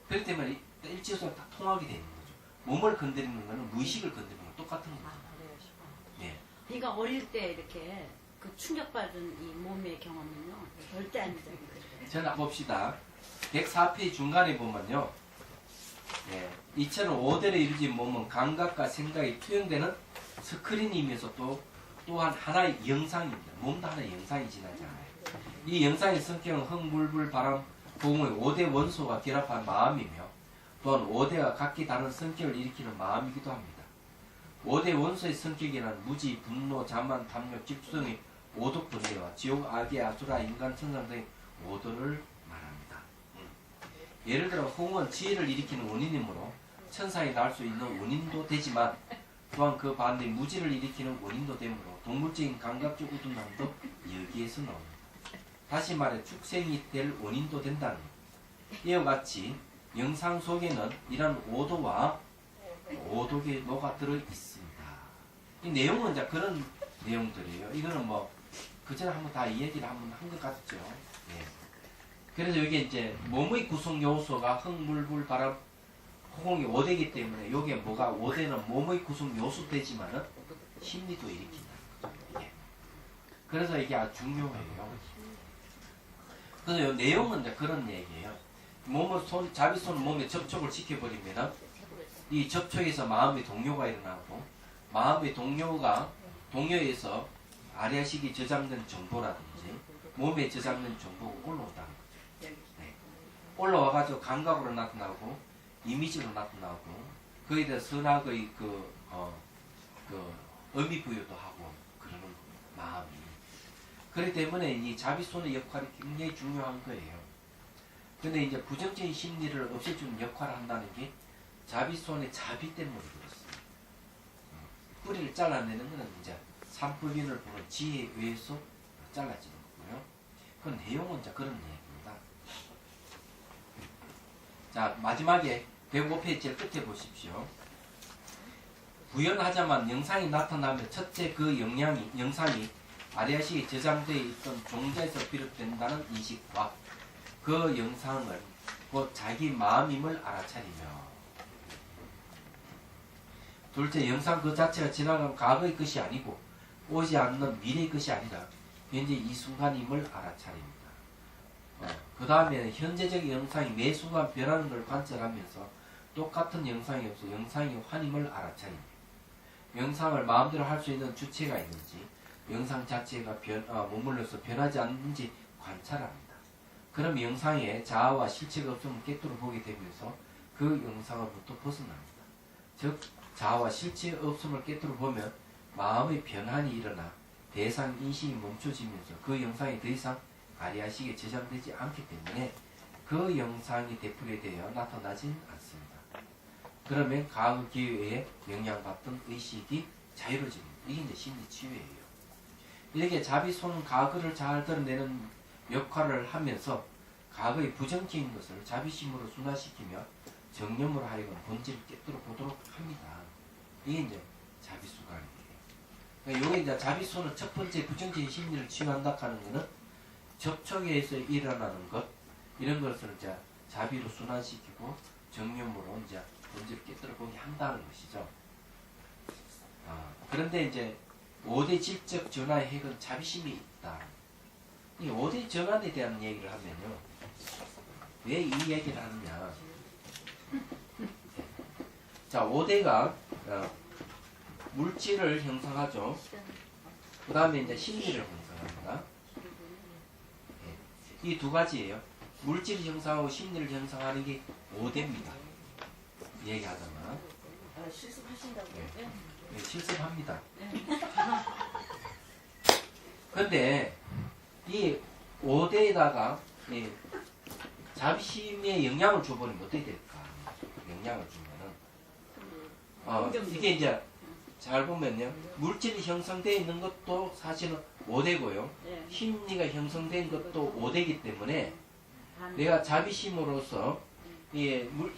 Speaker 1: 그렇기 때문에 일체적으로 다 통하게 되는 거죠. 몸을 건드리는 거는 무의식을 건드리는 거랑 똑같은 거죠. 예.
Speaker 4: 그러니까 어릴 때 이렇게 그 충격받은 이 몸의 경험은요 절대 안 잊어버려요.
Speaker 1: 자, 봅시다. 104페이지 중간에 보면요. 예, 이처럼 5대를 이루어진 몸은 감각과 생각이 투영되는 스크린이면서 또한 하나의 영상입니다. 몸도 하나의 영상이 지나잖아요. 이 영상의 성격은 흙물불 바람 공의 5대 원소가 결합한 마음이며 또한 5대와 각기 다른 성격을 일으키는 마음이기도 합니다. 5대 원소의 성격이란 무지, 분노, 자만, 탐욕, 집수등의 5도 분해와 지옥, 악의, 아수라, 인간, 천상 등의 5도를 말합니다. 예를 들어 홍은 지혜를 일으키는 원인이므로 천상이 날 수 있는 원인도 되지만 또한 그 반대 무지를 일으키는 원인도 되므로 동물적인 감각적 우둔함도 여기에서 나옵니다. 다시 말해 축생이 될 원인도 된다는 것. 이와 같이 영상 속에는 이런 5도와 5독이 녹아들어 있습니다. 이 내용은 이제 그런 내용들이에요. 이거는 뭐 그전에 한번 다 이야기를 한번 한 것 같죠. 예. 그래서 이게 이제 몸의 구성 요소가 흙, 물, 불, 바람, 호공이 5대이기 때문에 이게 뭐가 5대는 몸의 구성 요소 되지만은 심리도 일으킨다. 예. 그래서 이게 아주 중요해요. 그래서 이 내용은 이제 그런 얘기예요. 몸을 자비손 몸에 접촉을 시켜버리면은 이 접촉에서 마음의 동요가 일어나고 마음의 동요에서 아리아식이 저장된 정보라든지 몸에 저장된 정보가 올라온다는 거죠. 네. 올라와가지고 감각으로 나타나고 이미지로 나타나고 거기에 대해 선악의 의미 부여도 하고 그러는 마음이. 그렇기 때문에 이 자비손의 역할이 굉장히 중요한 거예요. 근데 이제 부정적인 심리를 없애주는 역할을 한다는 게 자비손의 자비 때문에 그렇습니다. 뿌리를 잘라내는 것은 이제 삼불인을 보는 지혜에 의해서 잘라지는 거고요. 그 내용은 이제 그런 얘기입니다. 자, 마지막에 105페이지 끝에 보십시오. 구현하자만 영상이 나타나면 첫째 그 영상이 아리아식에 저장되어 있던 종자에서 비롯된다는 인식과 그 영상을 곧 자기 마음임을 알아차리며 둘째, 영상 그 자체가 지나간 과거의 것이 아니고 오지 않는 미래의 것이 아니라 현재 이 순간임을 알아차립니다. 그 다음에는 현재적 영상이 매 순간 변하는 걸 관찰하면서 똑같은 영상이 없어 영상의 환임을 알아차립니다. 영상을 마음대로 할 수 있는 주체가 있는지 영상 자체가 머물러서 변하지 않는지 관찰합니다. 그럼 영상에 자아와 실체가 없음을 깨뜨려 보게 되면서 그 영상으로부터 벗어납니다. 즉 자아와 실체 없음을 깨뜨려 보면 마음의 변환이 일어나 대상 인식이 멈춰지면서 그 영상이 더 이상 아리아식에 저장되지 않기 때문에 그 영상이 되풀이 되어 나타나진 않습니다. 그러면 과거 기회에 영향받던 의식이 자유로집니다. 이게 이제 심리 치유예요. 이렇게 자비손은 과거를 잘 드러내는 역할을 하면서 과거의 부정적인 것을 자비심으로 순화시키며 정념으로 하여금 본질을 깨뜨려 보도록 합니다. 이게 이제 자비수관이에요. 그러니까 요게 이제 자비손은 첫 번째 부정적인 심리를 치유한다 하는 것은 접촉에서 일어나는 것 이런 것을 이제 자비로 순환시키고 정념으로 이제 본질을 깨뜨려 보게 한다는 것이죠. 그런데 이제 5대 질적 전환의 핵은 자비심이 있다. 이 5대 전환에 대한 얘기를 하면요. 왜 이 얘기를 하느냐. 자, 5대가 물질을 형성하죠. 그 다음에 이제 심리를 형성합니다. 이 두 가지예요. 물질을 형성하고 심리를 형성하는 게 5대입니다. 얘기하다가.
Speaker 4: 실습하신다고요?
Speaker 1: 네, 실습합니다. 근데 이 5대에다가 자비심에 영향을 줘버리면 어떻게 될까? 영향을 주면은 이게 이제 잘 보면요 물질이 형성되어 있는 것도 사실은 5대고요
Speaker 4: 네.
Speaker 1: 심리가 형성된 것도 5대이기 때문에 내가 자비심으로서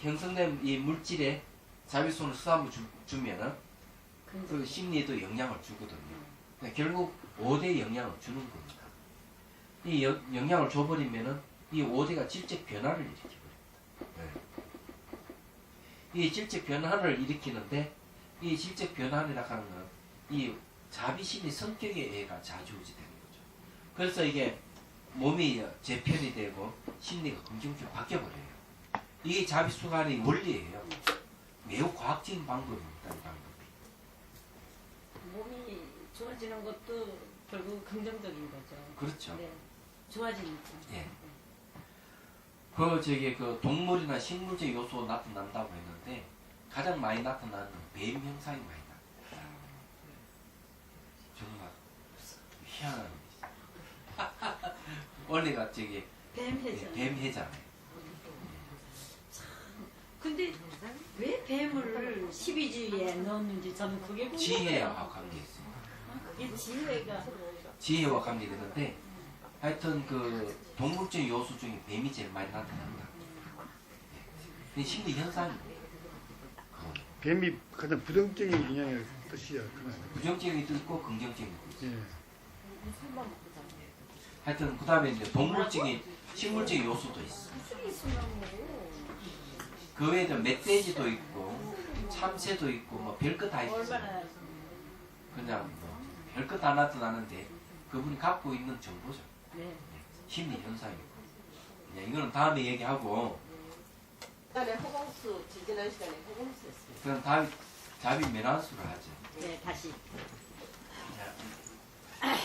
Speaker 1: 형성된 이 물질에 자비손을 수함을 주면은 그 심리에도 영향을 주거든요. 그러니까 결국 5대에 영향을 주는 겁니다. 이 영향을 줘버리면은 이 5대가 질적 변화를 일으켜버립니다. 네. 이 질적 변화를 일으키는데 이 질적 변화라고 하는 건 이 자비심의 성격에 의해가 좌지우지되는 거죠. 그래서 이게 몸이 재편이 되고 심리가 긍정적으로 바뀌어버려요. 이게 자비수관의 원리예요. 매우 과학적인 방법입니다. 이 방법이.
Speaker 4: 몸이 좋아지는 것도 결국 긍정적인 거죠.
Speaker 1: 그렇죠.
Speaker 4: 네. 좋아지니까.
Speaker 1: 예. 그 동물이나 식물적 요소 나타난다고 했는데 가장 많이 나타나는 뱀 형상이 많이 나타나요. 정말 희한한 일이죠. 원래가 뱀해잖아요.
Speaker 4: 근데 왜 뱀을 12지에 넣었는지 저는 그게 궁금해요.
Speaker 1: 지혜와 관계있습니다.
Speaker 4: 그게 지혜가
Speaker 1: 지혜와 관계되는데 하여튼 그 동물적 요소 중에 뱀이 제일 많이 나타난다. 네. 심리 현상이에요.
Speaker 6: 뱀이 가장 부정적인 영향을 뜻이야.
Speaker 1: 부정적인 것도 있고 긍정적인 것도 있어요.
Speaker 6: 예.
Speaker 1: 하여튼 그 다음에 이제 동물적인 식물적인 요소도 있어. 그 외에도 멧돼지도 있고 참새도 있고 뭐 별것 다 있어요.
Speaker 4: 얼마나
Speaker 1: 그냥 뭐 별것 다 나타나는데 그분이 갖고 있는 정보죠.
Speaker 4: 네.
Speaker 1: 심리 현상이고. 이거는 다음에 얘기하고.
Speaker 5: 시간에 허공수 지지난 시간에 허공수 했습니다.
Speaker 1: 그럼 자비 면환수를 하죠.
Speaker 4: 네, 다시.
Speaker 1: 자,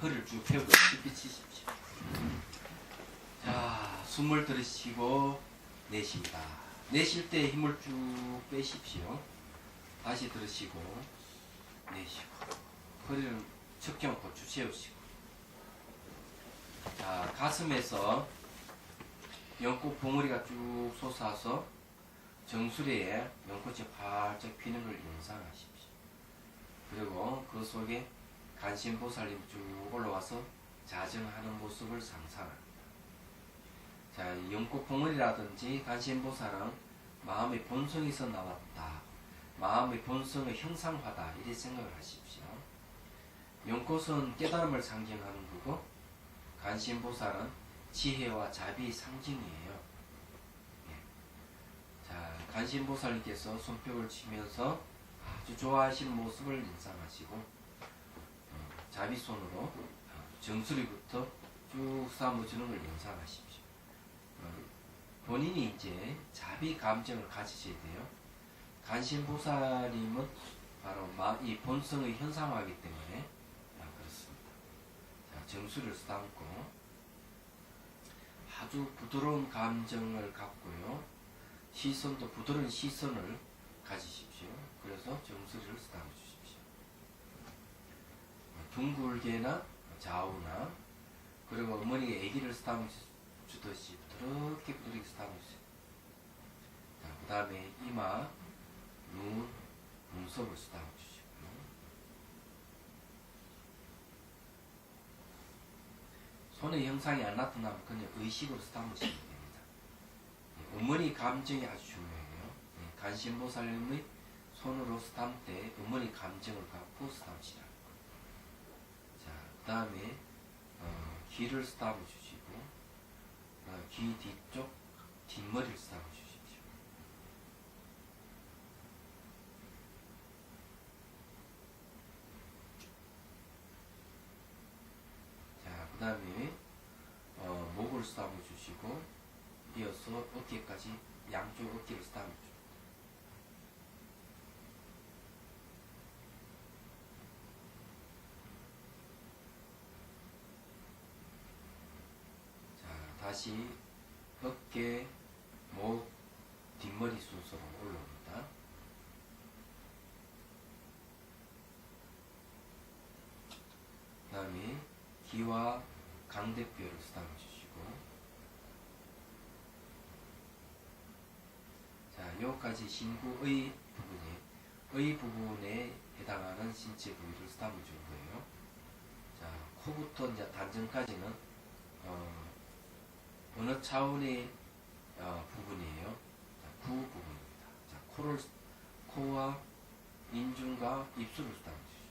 Speaker 1: 허리를 쭉 펴고 깊이 치십시오. 자, 숨을 들이쉬고 내쉽니다. 내쉴 때 힘을 쭉 빼십시오. 다시 들으시고 내쉬고 허리를 척경 고추 세우시고. 자, 가슴에서 연꽃 봉우리가 쭉 솟아서 정수리에 연꽃이 활짝 피는 걸 연상하십시오. 그리고 그 속에 간신보살님 쭉 올라와서 자정하는 모습을 상상합니다. 자, 연꽃 봉우리라든지 간신보살은 마음의 본성에서 나왔다. 마음의 본성의 형상화다. 이렇게 생각을 하십시오. 연꽃은 깨달음을 상징하는 거고 간신보살은 지혜와 자비의 상징이에요. 예. 자, 간신보살님께서 손뼉을 치면서 아주 좋아하시는 모습을 연상하시고 자비손으로 정수리부터 쭉 삼아주는 걸 연상하십시오. 본인이 이제 자비 감정을 가지셔야 돼요. 간신보살님은 바로 이 본성의 현상화이기 때문에 그렇습니다. 자, 정수를 쓰담고 아주 부드러운 감정을 갖고요. 시선도 부드러운 시선을 가지십시오. 그래서 정수를 쓰담아 주십시오. 둥글게나 좌우나 그리고 어머니가 아기를 쓰담아 주듯이 부드럽게 쓰담아 주세요. 그 다음에 이마, 눈, 눈썹을 쓰담아 주시고요. 손의 형상이 안 나타나면 그냥 의식으로 쓰담으시면 됩니다. 어머니 감정이 아주 중요해요. 간신보살님의 손으로 쓰담 때 어머니 감정을 갖고 쓰담으시라는 거예요. 자, 그 다음에 귀를 쓰담아 주시고 귀 뒤쪽 뒷머리를 쓰담아 주십시오. 자, 그 다음에 목을 쓰담아 주시고 이어서 어깨까지 양쪽 어깨를 쓰담아 주십시오. 자, 다시 어깨, 목, 뒷머리 순서로 올라옵니다. 그 다음에 귀와 강대뼈를 쓰담아 주시고 자, 여기까지 신구의 부분에 해당하는 신체 부위를 쓰담아 준 거예요. 자, 코부터 이제 단전까지는 어느 차원의 부분이에요. 자, 구 부분입니다. 자, 코와 인중과 입술을 쓰담아 주십시오.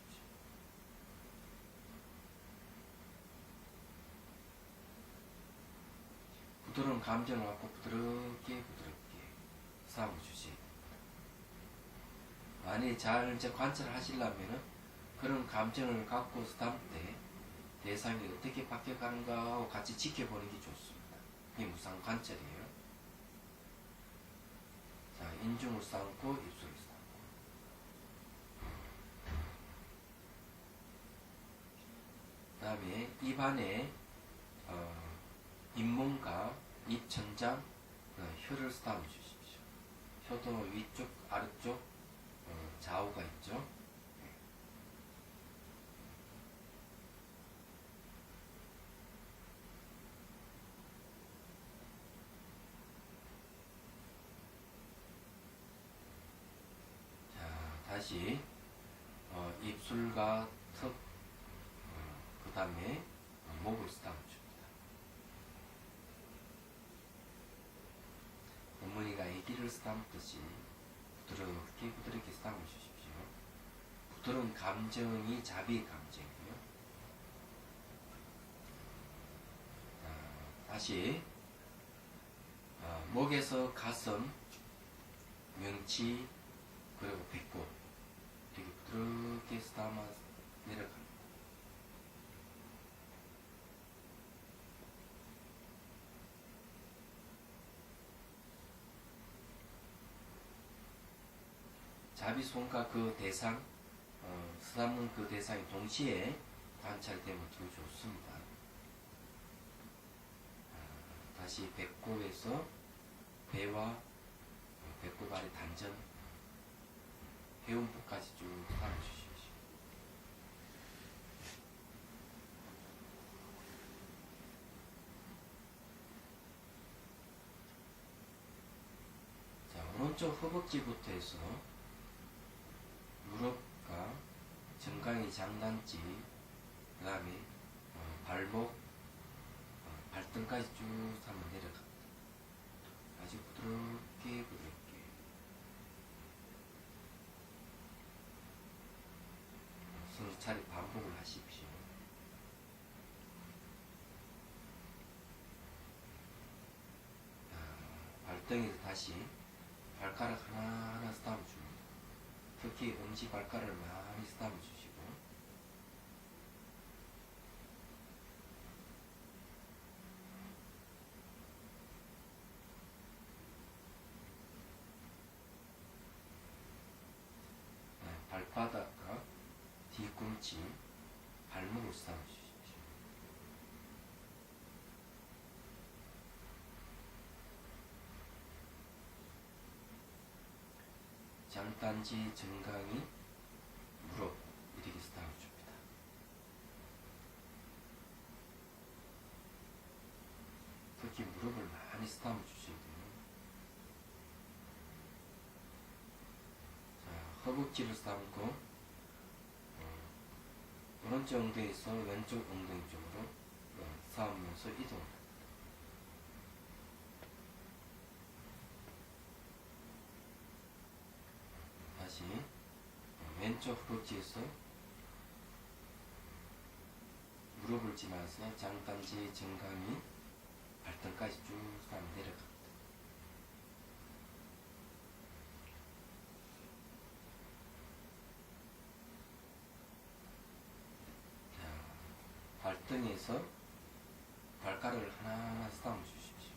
Speaker 1: 부드러운 감정을 갖고 부드럽게 쓰담아 주시기 됩니다. 만약에 잘 이제 관찰을 하시려면은 그런 감정을 갖고 쓰담 때 대상이 어떻게 바뀌어가는가 하고 같이 지켜보는 게 좋습니다. 이게 무상 관찰이에요. 자, 인중을 쌓고 입술을 쌓고 그 다음에 입안에 잇몸과 입천장, 혀를 쓰담아 주십시오. 혀도 위쪽, 아래쪽, 좌우가 있죠. 자, 다시 입술과 턱, 그 다음에 목을 쓰담아 줍니다. 어머니가 아기를 쓰담듯이 부드럽게 쓰담아 주십시오. 부드러운 감정이 자비의 감정이에요. 다시 목에서 가슴, 명치, 그리고 배꼽 이렇게 부드럽게 쓰담아 내려갑니다. 자비 손과 그 대상, 쓰담는 그 대상이 동시에 관찰되면 더 좋습니다. 다시 배꼽에서 배와 배꼽 아래 단전, 회음부까지 쭉 따라주십시오. 자, 오른쪽 허벅지부터 해서 무릎과 정강이 장단지, 그 다음에 발목, 발등까지 쭉 한번 내려갑니다. 아주 부드럽게 서로 차례 반복을 하십시오. 발등에서 다시 발가락 하나하나 쓰담아 줍니다. 특히 엄지 발가락을 많이 쓰담아 주시고 뒤꿈치, 발목을 쓰다듬어 주십시오. 장단지, 정강이, 무릎 이렇게 쓰다듬어 줍니다. 특히 무릎을 많이 쓰다듬어 주셔야 돼요. 자, 허벅지를 쓰다듬고 오른쪽 엉덩이에서 왼쪽 엉덩이 쪽으로 쌓으면서 이동합니다. 다시 왼쪽 허벅지에서 무릎을 지나서 장단지, 정강이, 발등까지 쭉 쌓아 내려갑니다. 발등에서 발가락을 하나하나 쓰다듬어 주십시오.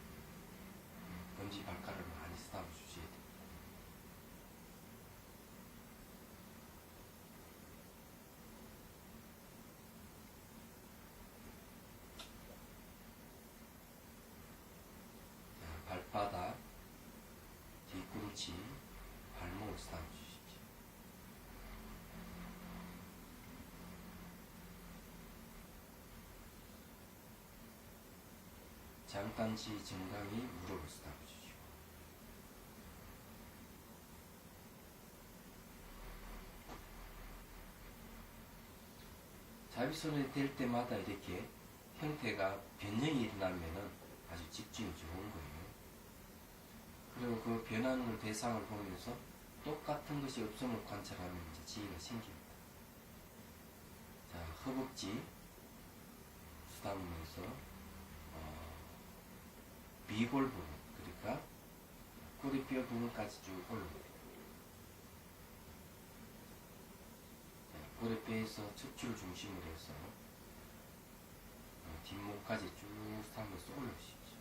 Speaker 1: 엄지 발가락을 많이 쓰다듬어 주셔야 됩니다. 자, 발바닥, 뒤꿈치, 발목을 쓰다듬어 주십시오. 장단지, 정강이, 무릎을 쓰다듬어 주시고 자비손을 댈 때마다 이렇게 형태가 변형이 일어나면은 아주 집중이 좋은 거예요. 그리고 그 변하는 걸 대상을 보면서 똑같은 것이 없음을 관찰하면 이제 지혜가 생깁니다. 자, 허벅지 쓰다듬으면서 비골 부분, 그러니까 꼬리뼈 부분까지 쭉 올라옵니다. 꼬리뼈에서 척추를 중심으로 해서 뒷목까지 쭉 쓰다듬어서 올려주십시오.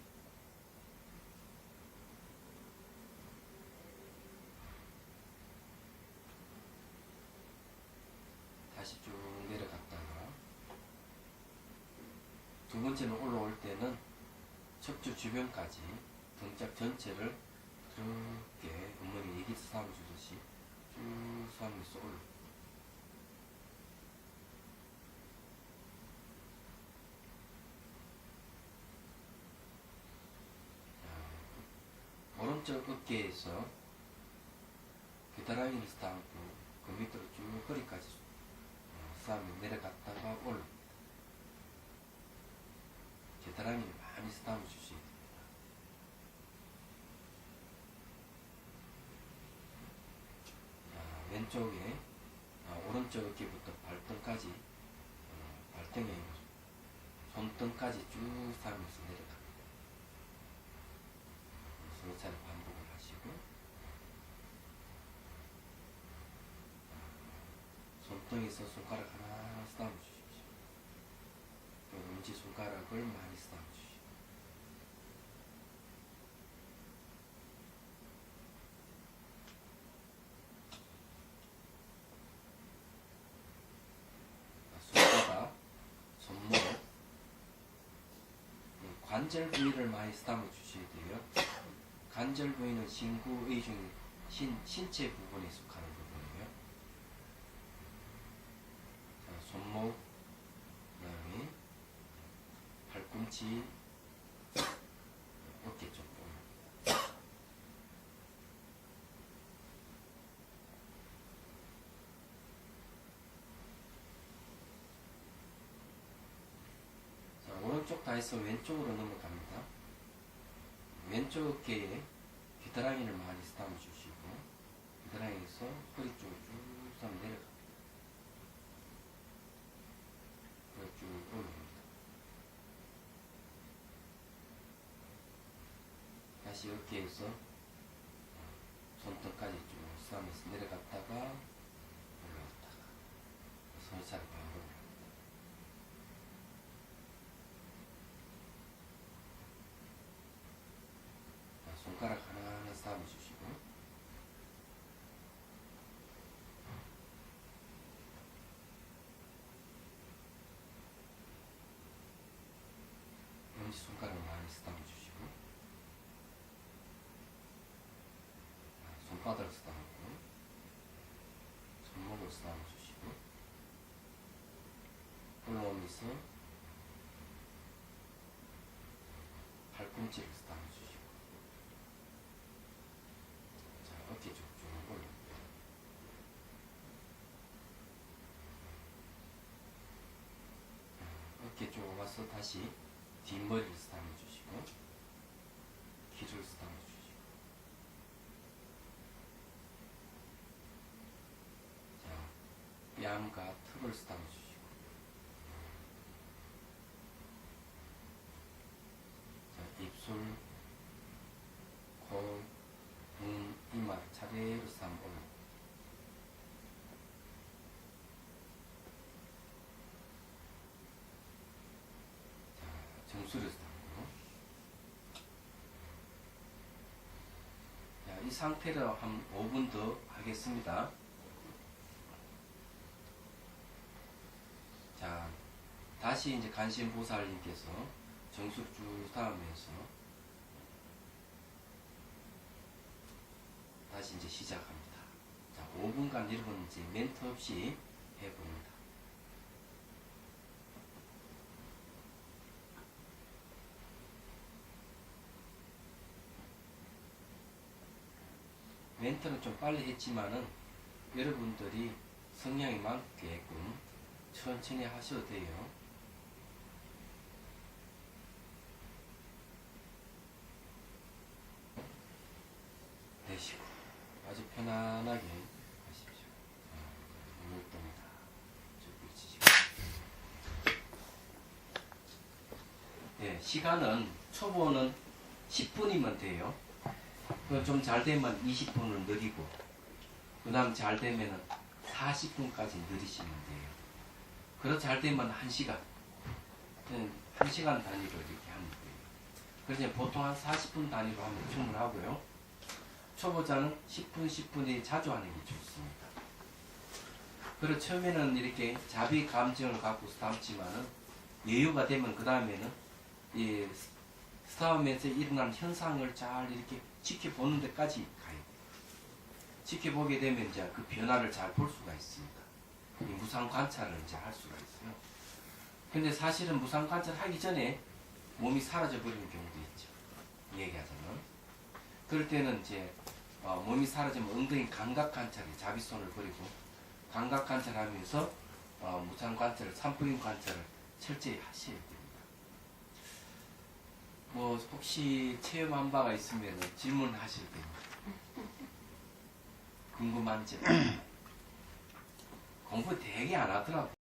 Speaker 1: 다시 쭉 내려갔다가 두 번째는 올라올 때는 척추 주변까지 등짝 전체를 그렇게 어머니 얘기 쓰다듬어 주듯이 쭉 쓰다듬어서 올려. 오른쪽 어깨에서 겨드랑이를 쓰다듬고 그 밑으로 쭉 허리까지 쓰다듬어 내려갔다가 올라. 겨드랑이를 많이 쓰다듬어 주셔야 됩니다. 왼쪽에 오른쪽 어깨부터 발등까지 발등에 손등까지 쭉 쓰다듬어서 내려갑니다. 서너 차례 반복을 하시고 손등에서 손가락 하나 쓰다듬어 주십시오. 엄지손가락을 많이 쓰다듬어 주십시오. 손바닥, 손목, 관절 부위를 많이 쓰다듬어 주셔야 돼요. 관절 부위는 신구의 중 신체 부분에 속하는 부분이에요. 자, 손목, 그 다음에 팔꿈치, 어깨 쪽 부분. 자, 오른쪽 다 해서 왼쪽으로 넘어갑니다. 왼쪽 어깨에 겨드랑이를 많이 쓰다듬어 주시고 겨드랑이에서 허리 쪽으로 쭉 쓰다듬어 내려갑니다. 그리고 쭉 올라옵니다. 다시 어깨에서 손등까지 쭉 쓰다듬어서 내려갔다가 올라왔다가 서너 차례 반복을. 손가락 하나하나 쓰다듬어 주시고 손바닥을 쓰다듬고 손목을 쓰다듬어주시고 올라오면서 팔꿈치를 쓰다듬어주시고 자 어깨 쭉 올라옵니다. 어깨 쭉 와서 다시 뒷머리를 쓰다듬어주시고 귀를 쓰다듬어주시고 자 뺨과 턱을 쓰다듬어주시고 자 입술, 코, 눈, 이마 차례로 쓰다듬어 정수를 쓰다듬고 이 상태로 한 5분 더 하겠습니다. 자, 다시 이제 간신보살님께서 정수를 쭉 닿으면서 다시 이제 시작합니다. 자, 5분간 여러분 이제 멘트 없이 해봅니다. 멘트는 좀 빨리 했지만은 여러분들이 성량이 맞게끔 천천히 하셔도 돼요. 내쉬고 아주 편안하게 하십시오. 물동이다. 쭉 치시고. 네, 시간은 초보는 10분이면 돼요. 좀 잘 되면 20분을 느리고 그 다음 잘 되면 40분까지 느리시면 돼요. 그렇게 잘 되면 1시간 1시간 단위로 이렇게 하면 돼요. 그래서 보통 한 40분 단위로 하면 충분하고요. 초보자는 10분 10분이 자주 하는 게 좋습니다. 그리고 처음에는 이렇게 자비 감정을 갖고서 담지만은 여유가 되면 그 다음에는 이 스타움에서 일어나는 현상을 잘 이렇게 지켜보는 데까지 가요. 지켜보게 되면 이제 그 변화를 잘 볼 수가 있습니다. 이 무상 관찰을 이제 할 수가 있어요. 근데 사실은 무상 관찰 하기 전에 몸이 사라져 버리는 경우도 있죠. 얘기하자면. 그럴 때는 이제 몸이 사라지면 엉덩이 감각 관찰에 자비손을 버리고 감각 관찰하면서 무상 관찰을, 산부인 관찰을 철저히 하셔야 됩니다. 뭐 혹시 체험한 바가 있으면 질문하실 됩니다. 궁금한 점. 공부 되게 안 하더라고.